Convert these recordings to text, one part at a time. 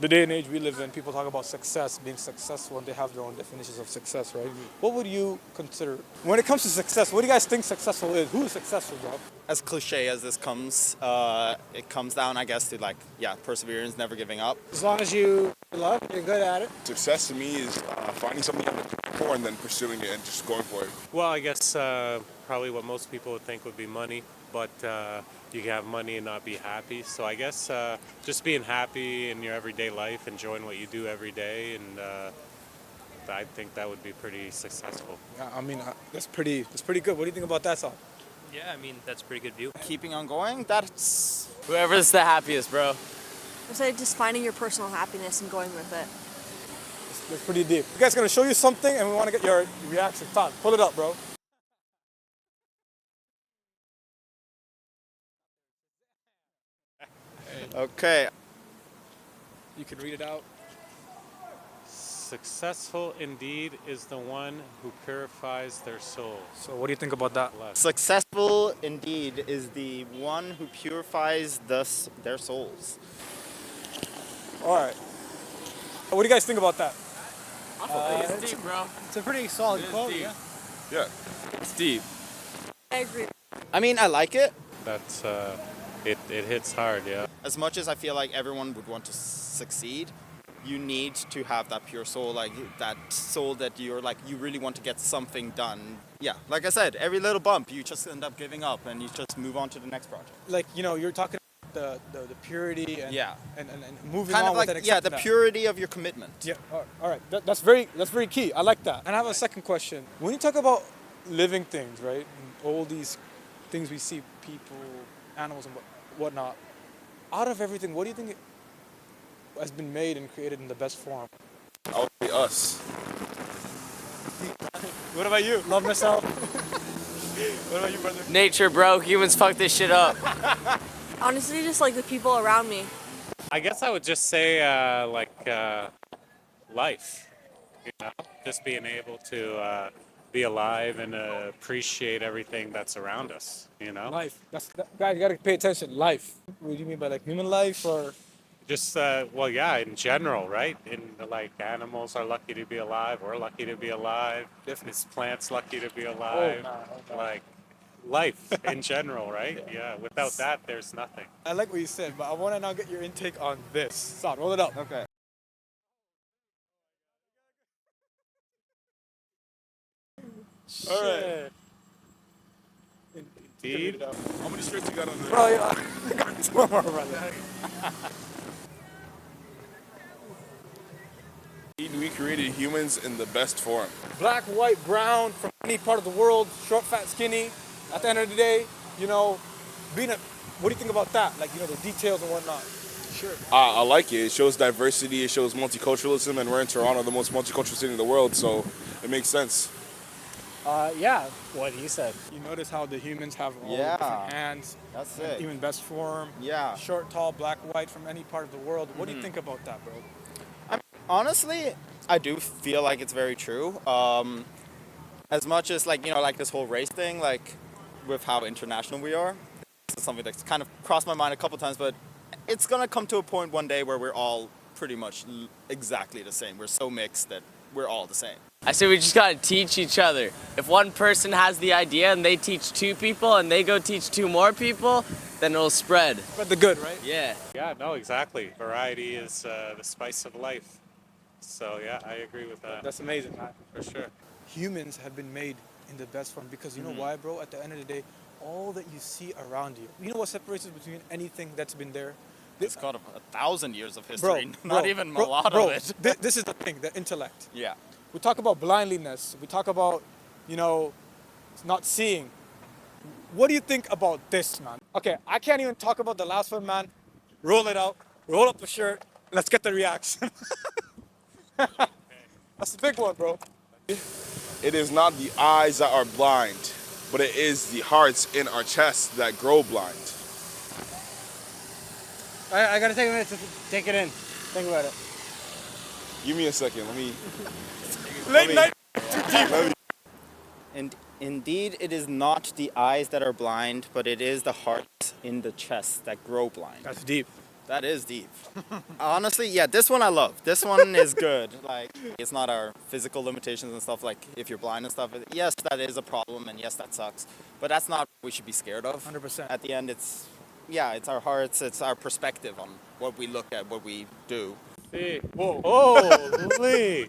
the day and age we live in, people talk about success, being successful, and they have their own definitions of success, right? What would you consider when it comes to success? What do you guys think successful is? Who is successful, bro? As cliche as this comes, it comes down, I guess, to like, yeah, perseverance, never giving up. As long as you love it, you're good at it. Success to me is finding something you have to for and then pursuing it and just going for it. Well, I guess probably what most people would think would be money, but you can have money and not be happy. So I guess just being happy in your everyday life, enjoying what you do every day, and I think that would be pretty successful. Yeah, I mean, that's pretty good. What do you think about that song? Yeah, I mean, that's a pretty good view. Keeping on going, that's Whoever's the happiest, bro. I say just finding your personal happiness and going with it. That's pretty deep. You guys gonna show you something, and we want to get your reaction. Todd, pull it up, bro. okay. You can read it out. Successful indeed is the one who purifies their soul. So, what do you think about that? Successful indeed is the one who purifies their souls. All right. What do you guys think about that? It's deep, bro. It's a pretty solid quote, yeah. Yeah. It's deep. I agree. I mean, I like it. That's it hits hard, yeah. As much as I feel like everyone would want to succeed, you need to have that pure soul, like that soul that you're like, you really want to get something done. Yeah, like I said, every little bump, you just end up giving up and you just move on to the next project. Like, you know, you're talking about the purity and, Yeah. and Kind moving on of like, with it. yeah, accepting the that. purity of your commitment. Yeah, all right. That's very key. I like that. And I have a second question. When you talk about living things, right, and all these things we see, people, animals, and whatnot, out of everything, what do you think has been made and created in the best form? I would say us. What about you? Love myself. What about you, brother? Nature, bro. Humans fuck this shit up. Honestly, just like the people around me. I guess I would just say life, you know, just being able to be alive and appreciate everything that's around us, you know. Life. Guys, you gotta pay attention. Life. What do you mean by like human life or? Just well, yeah, in general, right? In like animals are lucky to be alive. We're lucky to be alive. This plant's lucky to be alive. Like life in general, right? Yeah. Without that, there's nothing. I like what you said, but I want to now get your intake on this. Stop. Roll it up. Okay. All right. Indeed. How many straights you got on there? Bro, yeah. I got two more, brother. We created humans in the best form. Black, white, brown, from any part of the world, short, fat, skinny. At the end of the day, you know, what do you think about that? Like, you know, the details and whatnot. Sure. I like it. It shows diversity. It shows multiculturalism, and we're in Toronto, the most multicultural city in the world, so it makes sense. Yeah, what he said. You notice how the humans have all Yeah. different hands, That's and it. even best form. Yeah. Short, tall, black, white, from any part of the world. What do you think about that, bro? Honestly, I do feel like it's very true. As much as like, you know, like this whole race thing, like with how international we are, it's something that's kind of crossed my mind a couple times, but it's gonna come to a point one day where we're all pretty much exactly the same. We're so mixed that we're all the same. I say we just gotta teach each other. If one person has the idea and they teach two people and they go teach two more people, then it'll spread. But the good, right? Yeah. Yeah. No. Exactly. Variety is the spice of life. So yeah, I agree with that. That's amazing. For sure. Humans have been made in the best form because you know why, bro? At the end of the day, all that you see around you, you know what separates us between anything that's been there? It's got 1,000 years of history, not even a bro, lot bro, of it. This is the thing, the intellect. Yeah. We talk about blindliness. We talk about, you know, not seeing. What do you think about this, man? Okay, I can't even talk about the last one, man. Roll it out. Roll up the shirt. Let's get the reaction. That's the big one, bro. It is not the eyes that are blind, but it is the hearts in our chests that grow blind. I gotta take a minute to take it in. Think about it. Give me a second. Let me. Late night. And indeed, it is not the eyes that are blind, but it is the hearts in the chest that grow blind. That's deep. That is deep. Honestly, yeah, this one I love. This one is good. Like, it's not our physical limitations and stuff, like if you're blind and stuff. Yes, that is a problem, and yes, that sucks. But that's not what we should be scared of. 100%. At the end, it's our hearts, it's our perspective on what we look at, what we do. See. Whoa. Oh, Lee.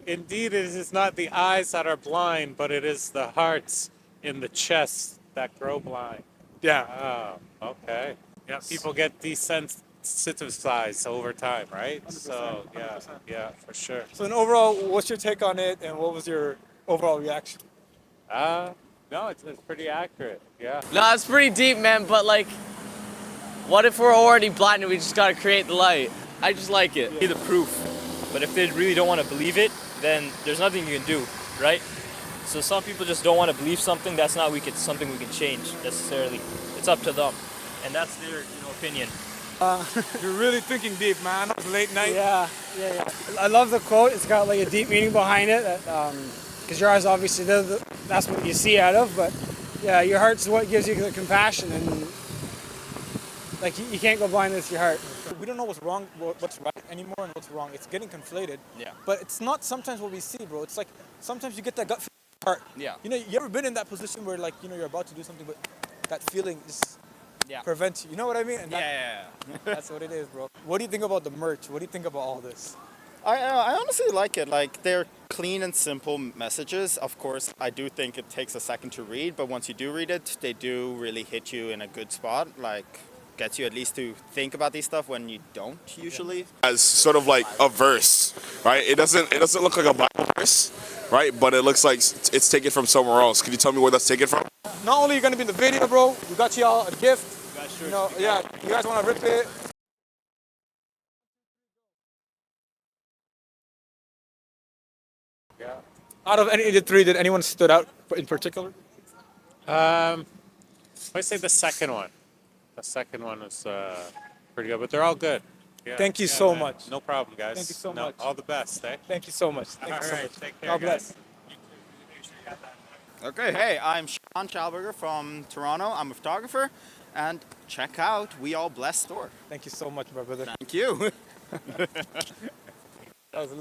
Indeed, it is not the eyes that are blind, but it is the hearts in the chest that grow blind. Yeah. Oh, okay. Yeah, people get desensitized over time, right? 100%, So, 100%. yeah, for sure. So then overall, what's your take on it, and what was your overall reaction? No, it's pretty accurate. Yeah. No, it's pretty deep, man, but like, what if we're already blind and we just gotta create the light? I just like it. Be the proof. But if they really don't want to believe it, then there's nothing you can do, right? So some people just don't want to believe something. That's not something we can change necessarily. It's up to them, and that's their opinion. You're really thinking deep, man. Late night. Yeah. I love the quote. It's got like a deep meaning behind it. Because your eyes, obviously, that's what you see out of. But yeah, your heart's what gives you the compassion, and like you can't go blind with your heart. We don't know what's wrong, what's right anymore, and what's wrong. It's getting conflated. Yeah. But it's not sometimes what we see, bro. It's like sometimes you get that gut feeling in your heart. Yeah. You know, you ever been in that position where like you're about to do something, but that feeling just Yeah. prevents you. You know what I mean? And Yeah. that's what it is, bro. What do you think about the merch? What do you think about all this? I honestly like it. Like, they're clean and simple messages. Of course, I do think it takes a second to read, but once you do read it, they do really hit you in a good spot. Like, gets you at least to think about these stuff when you don't usually. As sort of like a verse, right? It doesn't look like a Bible verse, right? But it looks like it's taken from somewhere else. Can you tell me where that's taken from? Not only are you gonna be in the video, bro, we got y'all a gift. You know, yeah, you guys wanna rip it? Yeah. Out of any of the three, did anyone stood out in particular? I say the second one. The second one was pretty good, but they're all good. Yeah, Thank you so man. much. No problem, guys. Thank you so No, much. All the best, eh? Thank you so much. Thank you so All right, much. take care, God bless. guys. Okay, hey, I'm Sean Schalberger from Toronto. I'm a photographer, and check out We All Blessed store. Thank you so much, my brother. Thank you. That was